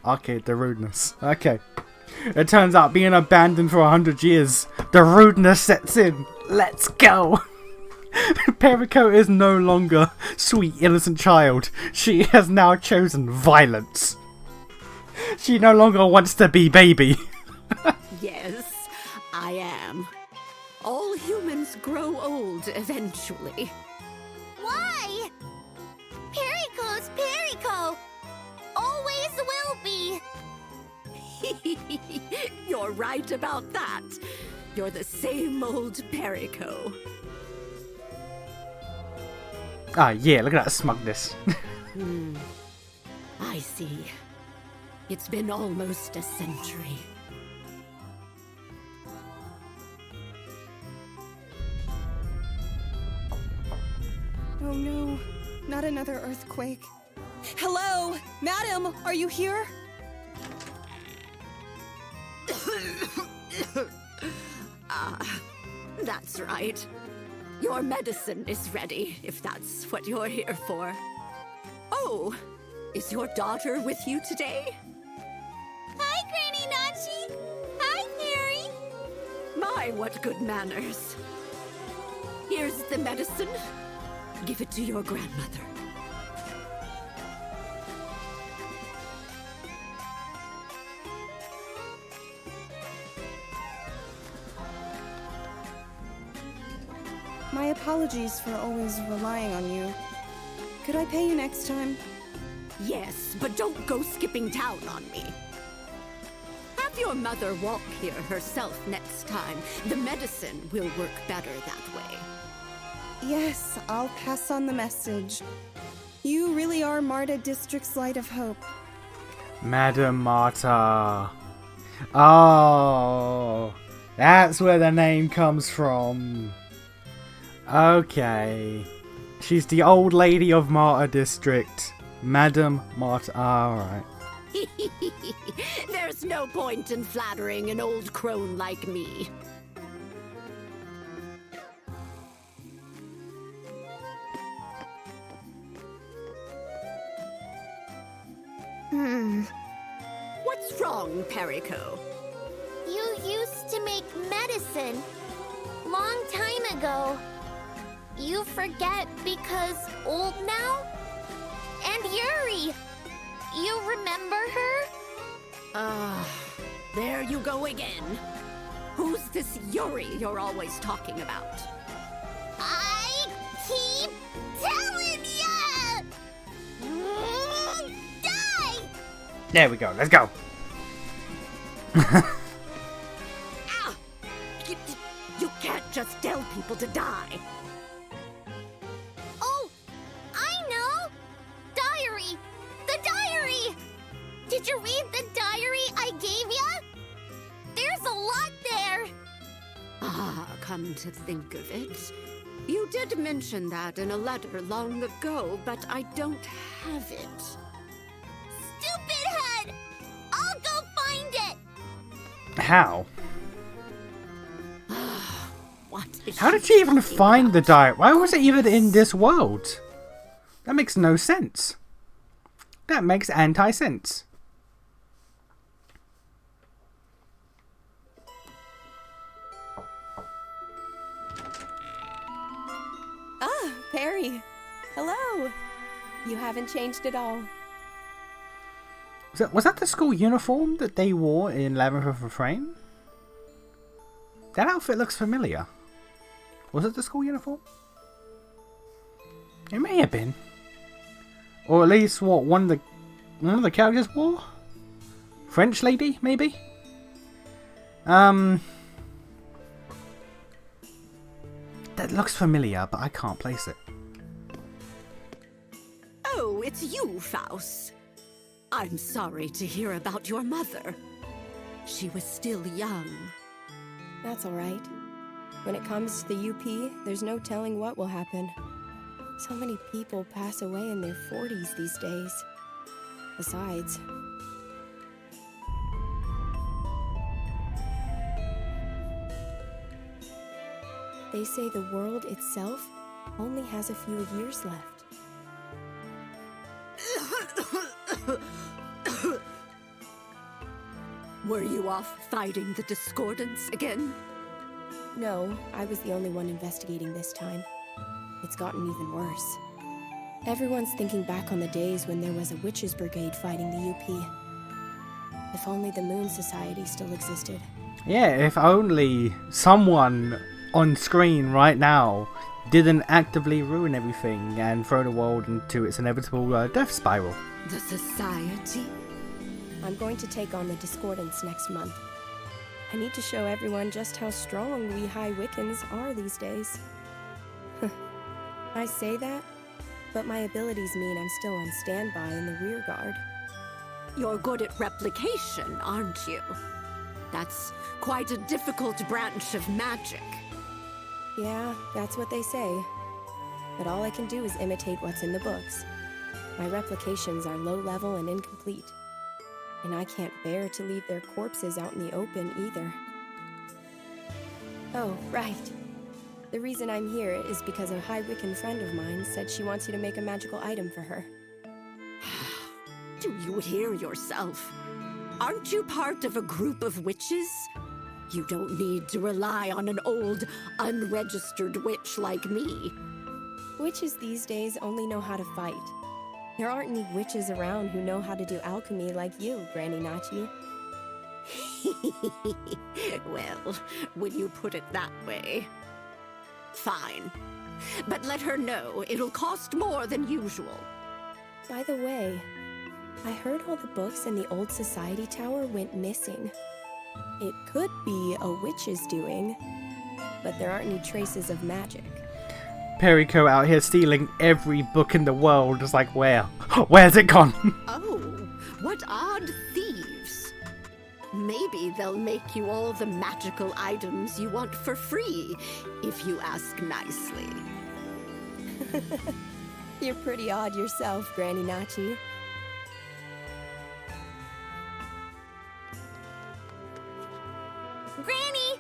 Okay, the rudeness. Okay. It turns out being abandoned for 100 years, the rudeness sets in. Let's go. Perico is no longer sweet, innocent child. She has now chosen violence. She no longer wants to be baby. Yes, I am. All humans grow old eventually. Why? Perico's Perico. Always will be. You're right about that. You're the same old Perico. Ah, yeah, look at that smugness. I see. It's been almost a century. Oh no, not another earthquake. Hello, madam, are you here? That's right. Your medicine is ready, if that's what you're here for. Oh, is your daughter with you today? Hi, Granny Nachi. Hi, Mary. My, what good manners. Here's the medicine. Give it to your grandmother. My apologies for always relying on you. Could I pay you next time? Yes, but don't go skipping town on me. Have your mother walk here herself next time. The medicine will work better that way. Yes, I'll pass on the message. You really are Marta District's light of hope. Madam Marta. Oh, that's where the name comes from. Okay. She's the old lady of Marta District. Madam Marta. Alright. There's no point in flattering an old crone like me. What's wrong, Perico? You used to make medicine. Long time ago. You forget because old now? And Yuri. You remember her? There you go again. Who's this Yuri you're always talking about? I keep telling ya! Die! There we go. Let's go. Ah! You can't just tell people to die. Oh, I know! Diary! The diary! Did you read the diary I gave ya? There's a lot there! Come to think of it, you did mention that in a letter long ago, but I don't have it. Stupid head! I'll go find it! How? What is How did she even talking find the about? diary? Why was it even in this world? That makes no sense. That makes anti-sense. Ah, Perry. Hello. You haven't changed at all. Was that the school uniform that they wore in Labyrinth of Frame? That outfit looks familiar. Was it the school uniform? It may have been. Or at least what one of the characters wore? French lady, maybe? That looks familiar, but I can't place it. Oh, it's you, Faust. I'm sorry to hear about your mother. She was still young. That's all right. When it comes to the UP, there's no telling what will happen. So many people pass away in their 40s these days. Besides, they say the world itself only has a few years left. Were you off fighting the discordants again? No, I was the only one investigating this time. It's gotten even worse. Everyone's thinking back on the days when there was a witches' brigade fighting the UP. If only the Moon Society still existed. Yeah, if only someone on screen right now didn't actively ruin everything and throw the world into its inevitable death spiral. The Society? I'm going to take on the Discordants next month. I need to show everyone just how strong we High Wiccans are these days. I say that, but my abilities mean I'm still on standby in the rear guard. You're good at replication, aren't you? That's quite a difficult branch of magic. Yeah, that's what they say. But all I can do is imitate what's in the books. My replications are low level and incomplete. And I can't bear to leave their corpses out in the open either. Oh, right. The reason I'm here is because a High Wiccan friend of mine said she wants you to make a magical item for her. Do you hear yourself? Aren't you part of a group of witches? You don't need to rely on an old, unregistered witch like me. Witches these days only know how to fight. There aren't any witches around who know how to do alchemy like you, Granny Nachi. Well, when you put it that way. Fine. But let her know it'll cost more than usual. By the way, I heard all the books in the old society tower went missing. It could be a witch's doing, but there aren't any traces of magic. Perico out here stealing every book in the world. Just like, where? Where's it gone? Oh, what odd thieves. Maybe they'll make you all the magical items you want for free, if you ask nicely. You're pretty odd yourself, Granny Nachi. Granny!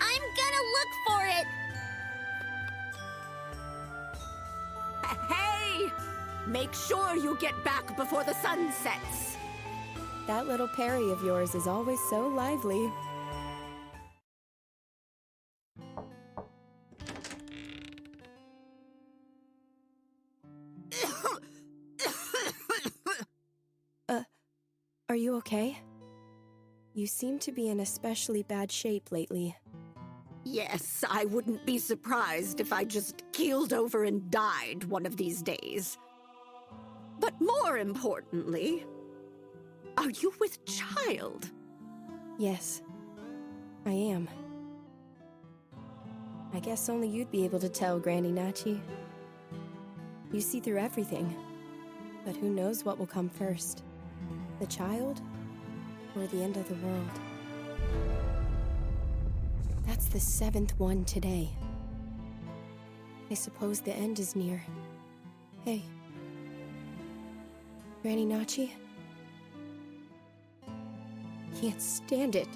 I'm gonna look for it! Hey! Make sure you get back before the sun sets. That little Perry of yours is always so lively. Are you okay? You seem to be in especially bad shape lately. Yes, I wouldn't be surprised if I just keeled over and died one of these days. But more importantly, are you with child? Yes, I am. I guess only you'd be able to tell, Granny Nachi. You see through everything, but who knows what will come first? The child, or the end of the world? That's the 7th one today. I suppose the end is near. Hey. Granny Nachi? Can't stand it.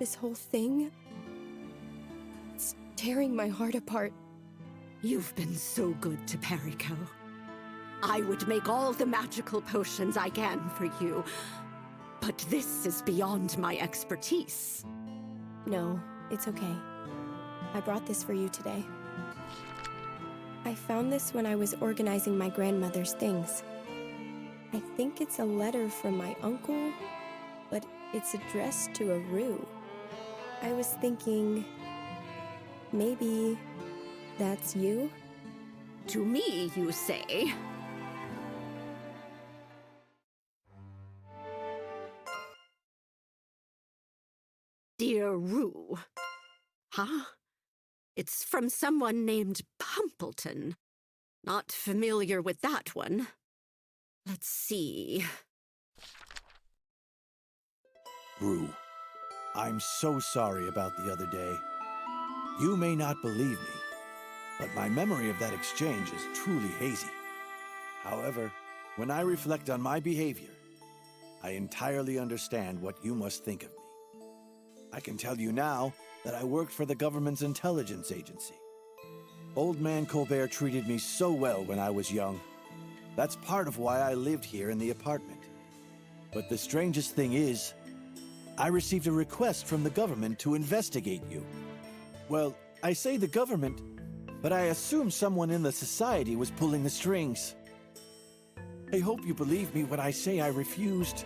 This whole thing... it's tearing my heart apart. You've been so good to Perico. I would make all the magical potions I can for you, but this is beyond my expertise. No, it's okay. I brought this for you today. I found this when I was organizing my grandmother's things. I think it's a letter from my uncle, but it's addressed to a Rue. I was thinking... maybe... that's you? To me, you say? Dear Rue. Huh? It's from someone named Pumpleton. Not familiar with that one. Let's see. Rue, I'm so sorry about the other day. You may not believe me, but my memory of that exchange is truly hazy. However, when I reflect on my behavior, I entirely understand what you must think of me. I can tell you now that I worked for the government's intelligence agency. Old man Colbert treated me so well when I was young. That's part of why I lived here in the apartment. But the strangest thing is, I received a request from the government to investigate you. Well, I say the government, but I assume someone in the society was pulling the strings. I hope you believe me when I say I refused.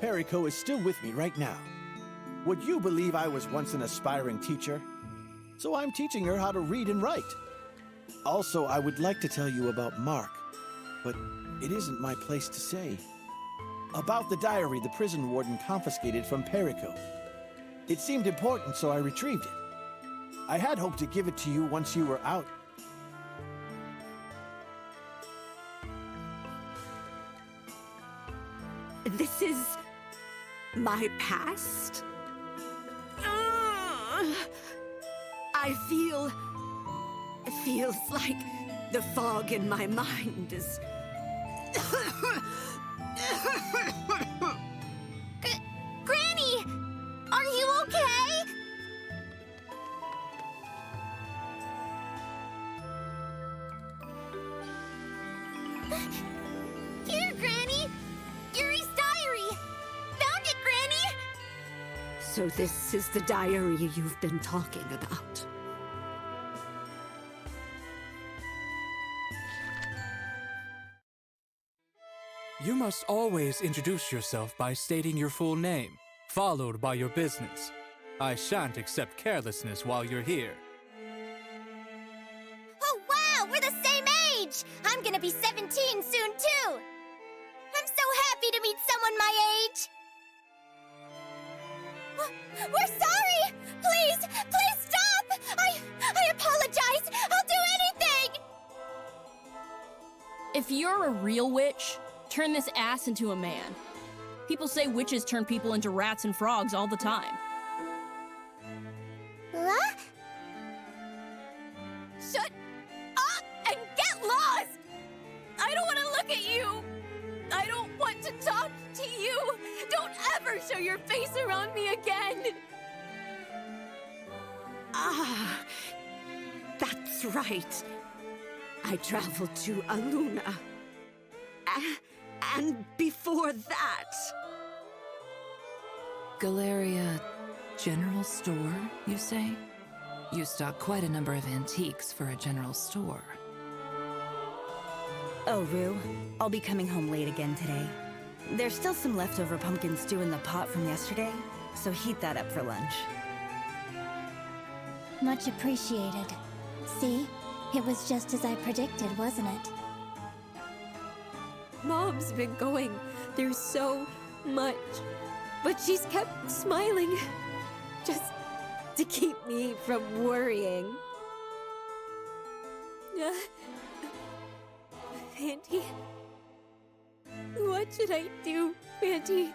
Perico is still with me right now. Would you believe I was once an aspiring teacher? So I'm teaching her how to read and write. Also, I would like to tell you about Mark, but it isn't my place to say. About the diary the prison warden confiscated from Perico. It seemed important, so I retrieved it. I had hoped to give it to you once you were out. This is my past? It feels like the fog in my mind is... Granny! Are you okay? Here, Granny! Yuri's diary! Found it, Granny! So this is the diary you've been talking about. You must always introduce yourself by stating your full name, followed by your business. I shan't accept carelessness while you're here. Oh wow, we're the same age! I'm gonna be 17 soon too! I'm so happy to meet someone my age! We're sorry! Please stop! I apologize! I'll do anything! If you're a real witch, turn this ass into a man. People say witches turn people into rats and frogs all the time. What? Shut up and get lost! I don't want to look at you! I don't want to talk to you! Don't ever show your face around me again! Ah, that's right. I traveled to Aluna. And before that... Galleria General Store, you say? You stock quite a number of antiques for a general store. Oh, Rue, I'll be coming home late again today. There's still some leftover pumpkin stew in the pot from yesterday, so heat that up for lunch. Much appreciated. See? It was just as I predicted, wasn't it? Mom's been going through so much, but she's kept smiling just to keep me from worrying. Auntie? What should I do, Auntie?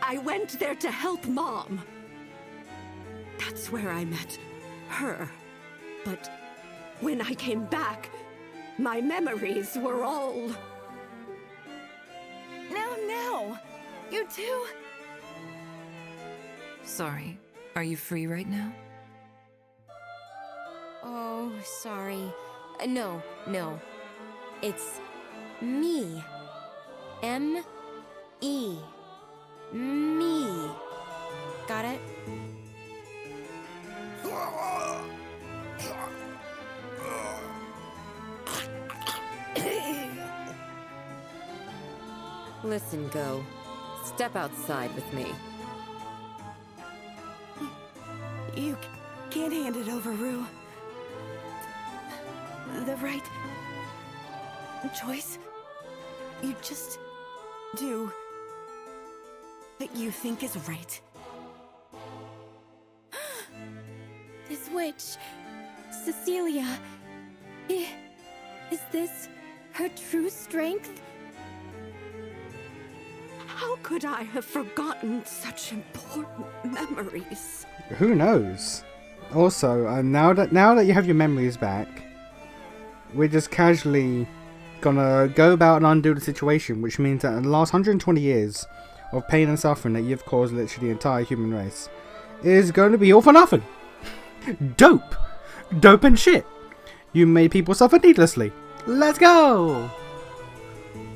I went there to help Mom. That's where I met her. But when I came back, my memories were all... No! You too? Sorry, are you free right now? Oh, sorry. No. It's me. M-E. Me. Got it? Listen, Go. Step outside with me. You can't hand it over, Rue. The right choice. You just do what you think is right. This witch, Cecilia, is this her true strength? How could I have forgotten such important memories? Who knows? Also, now that you have your memories back, we're just casually gonna go about and undo the situation, which means that in the last 120 years of pain and suffering that you've caused literally the entire human race is going to be all for nothing. Dope and shit. You made people suffer needlessly. Let's go.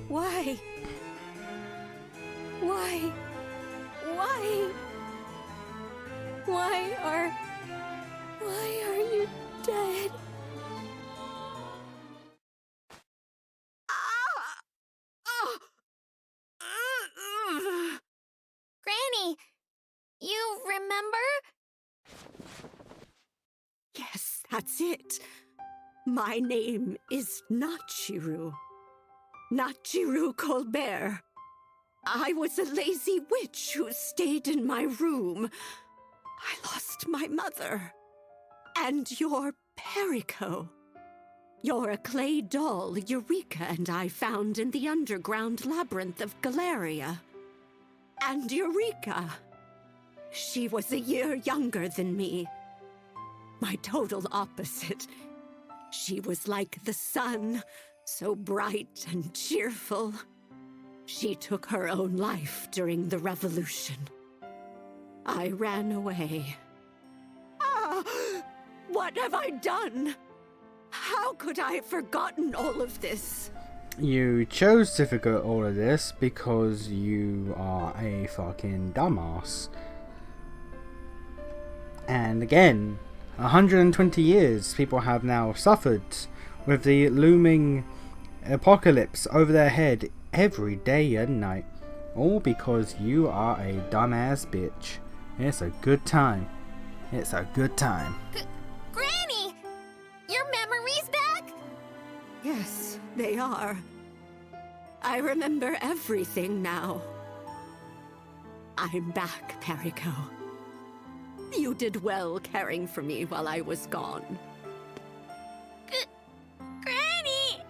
Why? Why are you dead? Granny, you remember? Yes, that's it. My name is Nachiru. Nachiru Colbert. I was a lazy witch who stayed in my room. I lost my mother. And you're Perico. You're a clay doll Eureka and I found in the underground Labyrinth of Galleria. And Eureka. She was a year younger than me. My total opposite. She was like the sun, so bright and cheerful. She took her own life during the revolution. I ran away. What have I done? How could I have forgotten all of this? You chose to forget all of this because you are a fucking dumbass. And again, 120 years people have now suffered with the looming apocalypse over their head every day and night. All because you are a dumbass bitch. It's a good time. It's a good time. Granny! Your memory's back? Yes, they are. I remember everything now. I'm back, Perico. You did well caring for me while I was gone. Granny!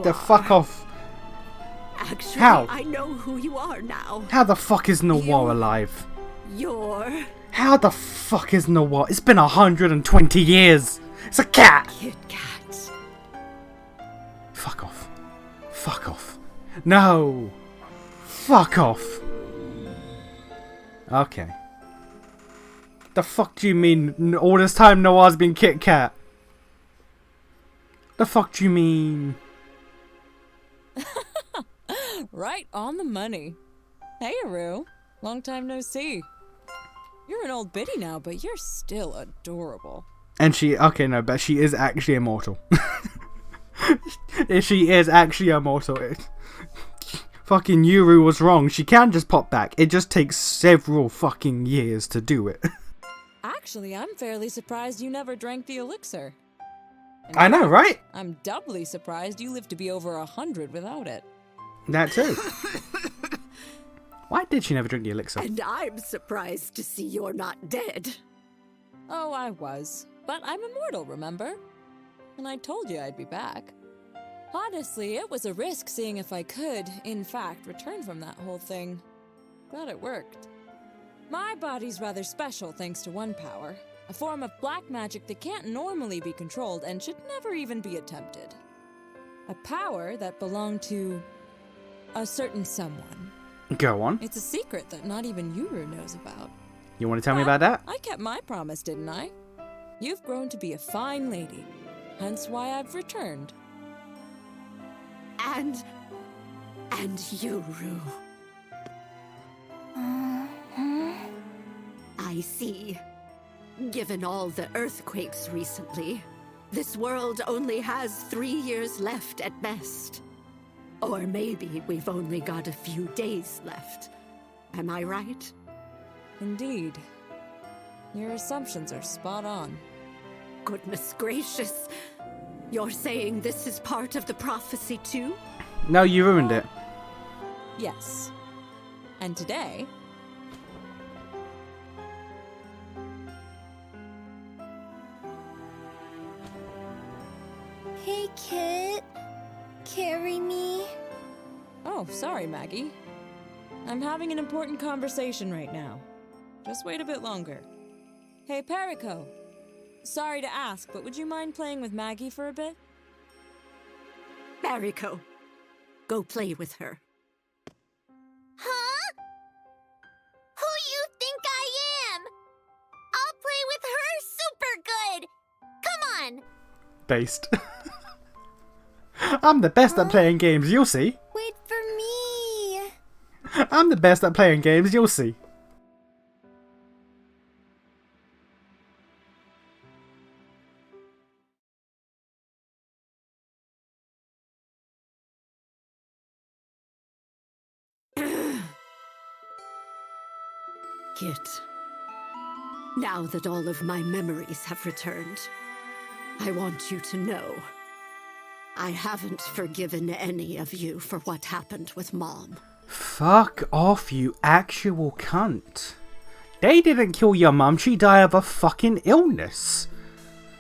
The fuck off. Actually, How? I know who you are now. How the fuck is Noir alive? You're How the fuck is Noir? It's been 120 years. It's a cat. Kit Kat. Fuck off. Fuck off. No. Fuck off. Okay. The fuck do you mean all this time Noir's been Kit Kat? The fuck do you mean? Right on the money. Hey, Aru. Long time no see. You're an old biddy now, but you're still adorable. And she, okay, no, but she is actually immortal. She is actually immortal. Fucking Yuru was wrong. She can just pop back. It just takes several fucking years to do it. Actually, I'm fairly surprised you never drank the elixir. In I know, fact, right? I'm doubly surprised you lived to be over 100 without it. That too. Why did she never drink the elixir? And I'm surprised to see you're not dead. Oh, I was. But I'm immortal, remember? And I told you I'd be back. Honestly, it was a risk seeing if I could, in fact, return from that whole thing. Glad it worked. My body's rather special thanks to one power. A form of black magic that can't normally be controlled and should never even be attempted. A power that belonged to a certain someone. Go on. It's a secret that not even Yuru knows about. You want to tell me about that? I kept my promise, didn't I? You've grown to be a fine lady, hence why I've returned. And Yuru. I see. Given all the earthquakes recently, this world only has 3 years left at best. Or maybe we've only got a few days left. Am I right? Indeed. Your assumptions are spot on. Goodness gracious. You're saying this is part of the prophecy too? No, you ruined it. Yes. And today... Hey, Kit. Carry me. Oh, sorry, Maggie. I'm having an important conversation right now. Just wait a bit longer. Hey, Perico. Sorry to ask, but would you mind playing with Maggie for a bit? Perico, go play with her. Huh? Who you think I am? I'll play with her super good! Come on! Based. I'm the best at playing games, you'll see. Wait I'm the best at playing games, you'll see. Kit, now that all of my memories have returned, I want you to know I haven't forgiven any of you for what happened with Mom. Fuck off, you actual cunt. They didn't kill your mum, she died of a fucking illness.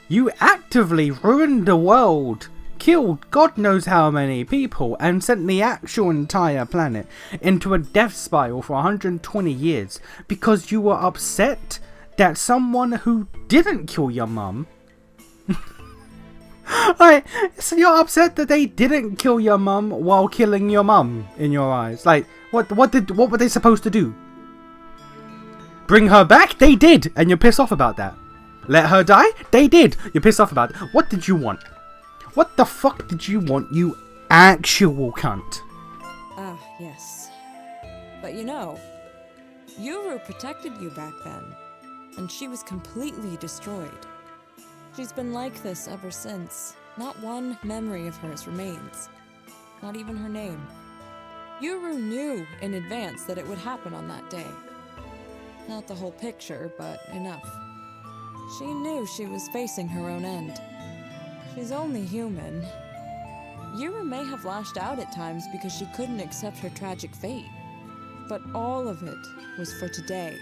You actively ruined the world, killed God knows how many people, and sent the actual entire planet into a death spiral for 120 years because you were upset that someone who didn't kill your mum... Like, so you're upset that they didn't kill your mum while killing your mum in your eyes. Like, what were they supposed to do? Bring her back? They did, and you're pissed off about that. Let her die? They did. You're pissed off about it. What did you want? What the fuck did you want, you actual cunt? Ah, yes. But you know, Yuru protected you back then, and she was completely destroyed. She's been like this ever since. Not one memory of hers remains. Not even her name. Yuru knew in advance that it would happen on that day. Not the whole picture, but enough. She knew she was facing her own end. She's only human. Yuru may have lashed out at times because she couldn't accept her tragic fate. But all of it was for today.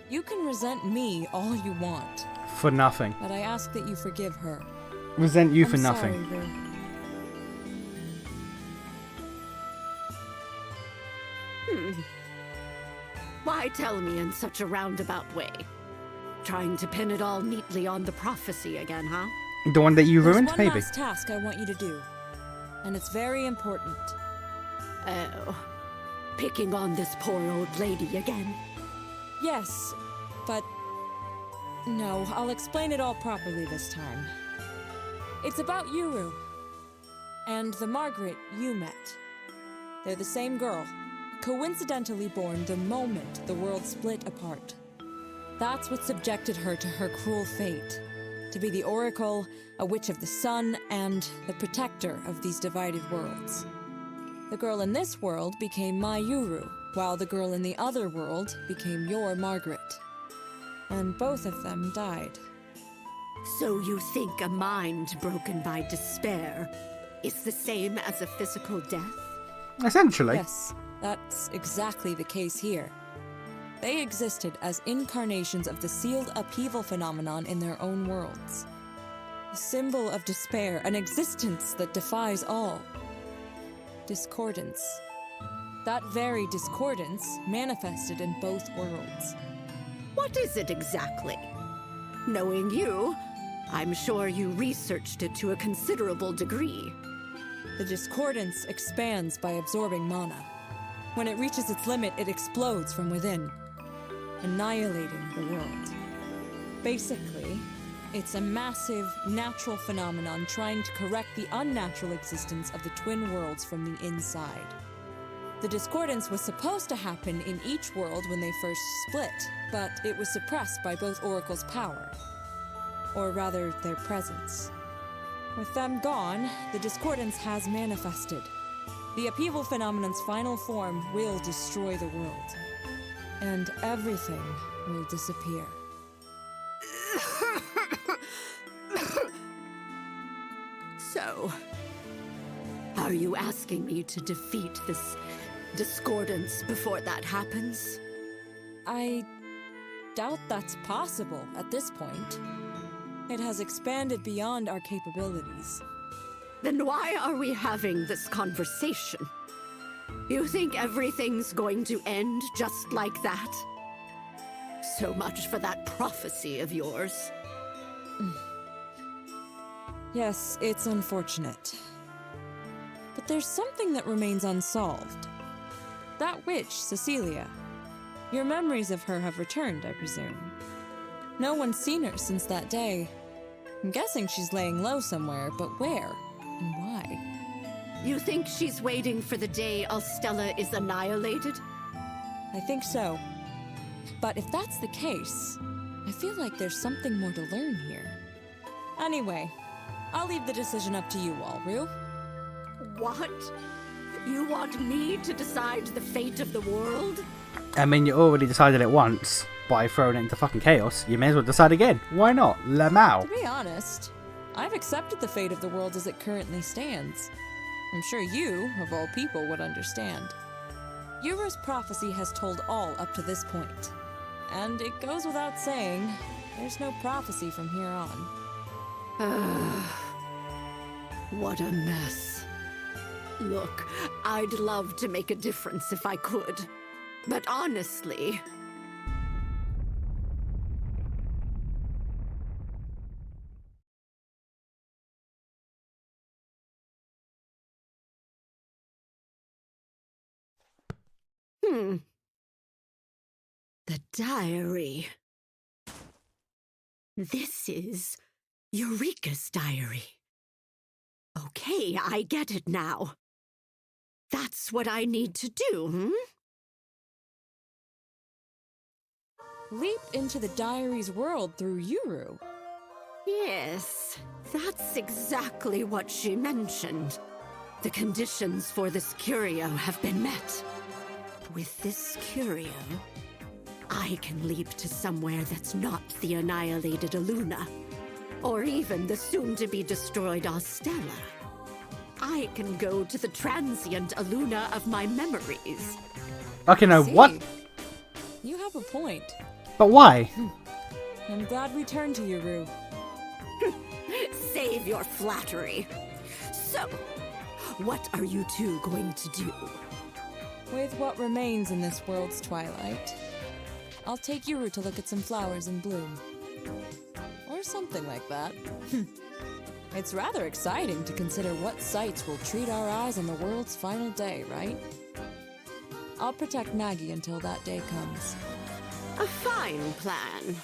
You can resent me all you want. For nothing. But I ask that you forgive her. Resent you I'm for sorry, nothing. Rue. Why tell me in such a roundabout way? Trying to pin it all neatly on the prophecy again, huh? The one that you ruined, There's one maybe. last task I want you to do. And it's very important. Oh, picking on this poor old lady again? Yes, but... No, I'll explain it all properly this time. It's about Yuru. And the Margaret you met. They're the same girl, coincidentally born the moment the world split apart. That's what subjected her to her cruel fate. To be the Oracle, a witch of the sun, and the protector of these divided worlds. The girl in this world became my Yuru, while the girl in the other world became your Margaret. And both of them died. So you think a mind broken by despair is the same as a physical death? Essentially. Yes, that's exactly the case here. They existed as incarnations of the sealed upheaval phenomenon in their own worlds. A symbol of despair, an existence that defies all. Discordance. That very discordance manifested in both worlds. What is it exactly? Knowing you, I'm sure you researched it to a considerable degree. The discordance expands by absorbing mana. When it reaches its limit, it explodes from within, annihilating the world. Basically, it's a massive, natural phenomenon trying to correct the unnatural existence of the twin worlds from the inside. The discordance was supposed to happen in each world when they first split, but it was suppressed by both oracles' power. Or rather, their presence. With them gone, the discordance has manifested. The upheaval phenomenon's final form will destroy the world. And everything will disappear. So, are you asking me to defeat this discordance before that happens? I doubt that's possible at this point. It has expanded beyond our capabilities. Then why are we having this conversation? You think everything's going to end just like that? So much for that prophecy of yours. Yes, it's unfortunate. But there's something that remains unsolved. That witch, Cecilia. Your memories of her have returned, I presume. No one's seen her since that day. I'm guessing she's laying low somewhere, but where? And why? You think she's waiting for the day Alstella is annihilated? I think so. But if that's the case, I feel like there's something more to learn here. Anyway, I'll leave the decision up to you all, Rue. What? You want me to decide the fate of the world? I mean, you already decided it once by throwing it into fucking chaos. You may as well decide again. Why not? Lamau. To be honest, I've accepted the fate of the world as it currently stands. I'm sure you, of all people, would understand. Yuru's prophecy has told all up to this point. And it goes without saying, there's no prophecy from here on. What a mess. Look, I'd love to make a difference if I could. But honestly... The diary. This is Eureka's diary. Okay, I get it now. That's what I need to do, Leap into the diary's world through Yuru. Yes, that's exactly what she mentioned. The conditions for this curio have been met. With this curio, I can leap to somewhere that's not the annihilated Aluna, or even the soon-to-be-destroyed Alstella. I can go to the transient Aluna of my memories. Okay, no, See? what? You have a point. But why? I'm glad we turned to Yuru. Save your flattery. So, what are you two going to do? With what remains in this world's twilight, I'll take Yuru to look at some flowers in bloom. Or something like that. It's rather exciting to consider what sights will treat our eyes on the world's final day, right? I'll protect Maggie until that day comes. A fine plan.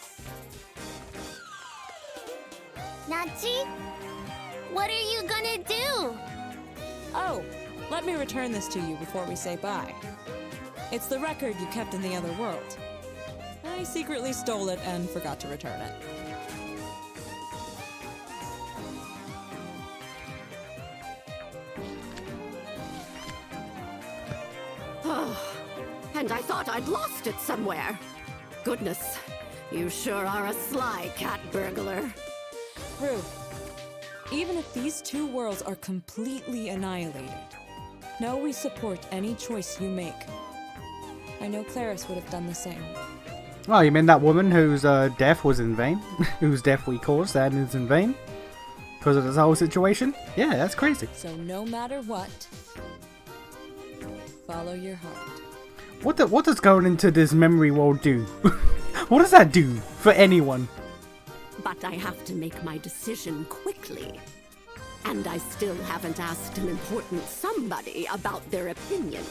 Nachi? What are you gonna do? Oh, let me return this to you before we say bye. It's the record you kept in the other world. I secretly stole it and forgot to return it. And I thought I'd lost it somewhere. Goodness, you sure are a sly cat burglar. Rue, even if these two worlds are completely annihilated, know we support any choice you make. I know Claris would have done the same. Oh, you mean that woman whose death was in vain? Whose death we caused and is in vain? Because of this whole situation? Yeah, that's crazy. So no matter what, follow your heart. What does going into this memory world do? What does that do for anyone? But I have to make my decision quickly. And I still haven't asked an important somebody about their opinion.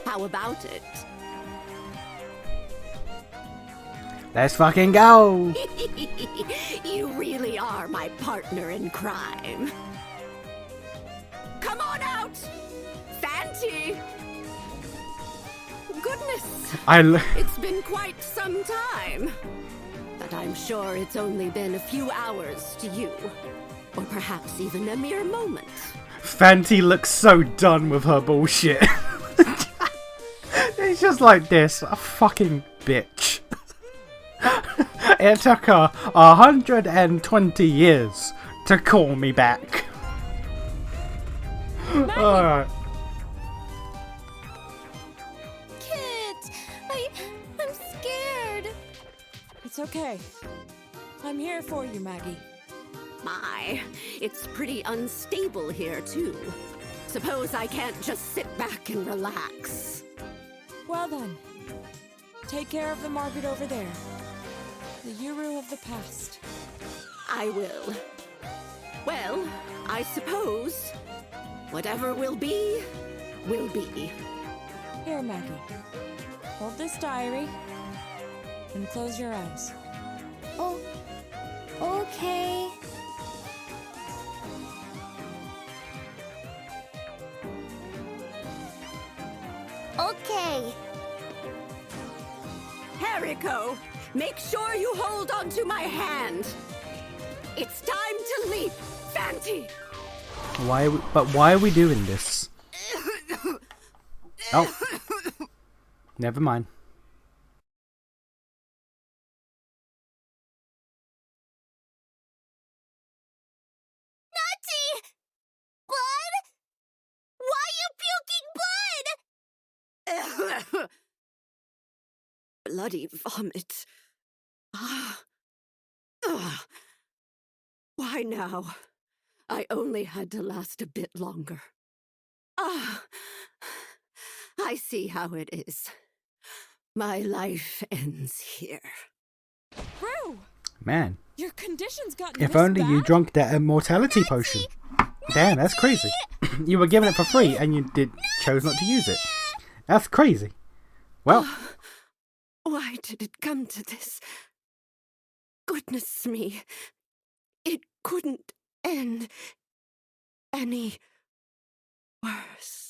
How about it? Let's fucking go! You really are my partner in crime. Come on out! Fanty! Goodness! It's been quite some time. But I'm sure it's only been a few hours to you. Or perhaps even a mere moment. Fanty looks so done with her bullshit. It's just like this. A fucking bitch. It took her 120 years to call me back. Alright. Kit! I'm scared. It's okay. I'm here for you, Maggie. My, it's pretty unstable here, too. Suppose I can't just sit back and relax. Well then, take care of the Margaret over there. The Yuru of the past. I will. Well, I suppose whatever will be, will be. Here, Maggie. Hold this diary and close your eyes. Oh, okay. Okay. Hariko, make sure you hold onto my hand. It's time to leap, Fanti. Why are we doing this? Oh, never mind. Nachi! Blood? Why you puking blood? Bloody vomit. Ugh. Why now? I only had to last a bit longer. I see how it is. My life ends here. Brew! Man, Your condition's gotten if this only you bad? drunk that immortality potion. Damn, that's crazy. You were given it for free and you chose not to use it. That's crazy. Well, Why did it come to this? Goodness me. It couldn't end any worse.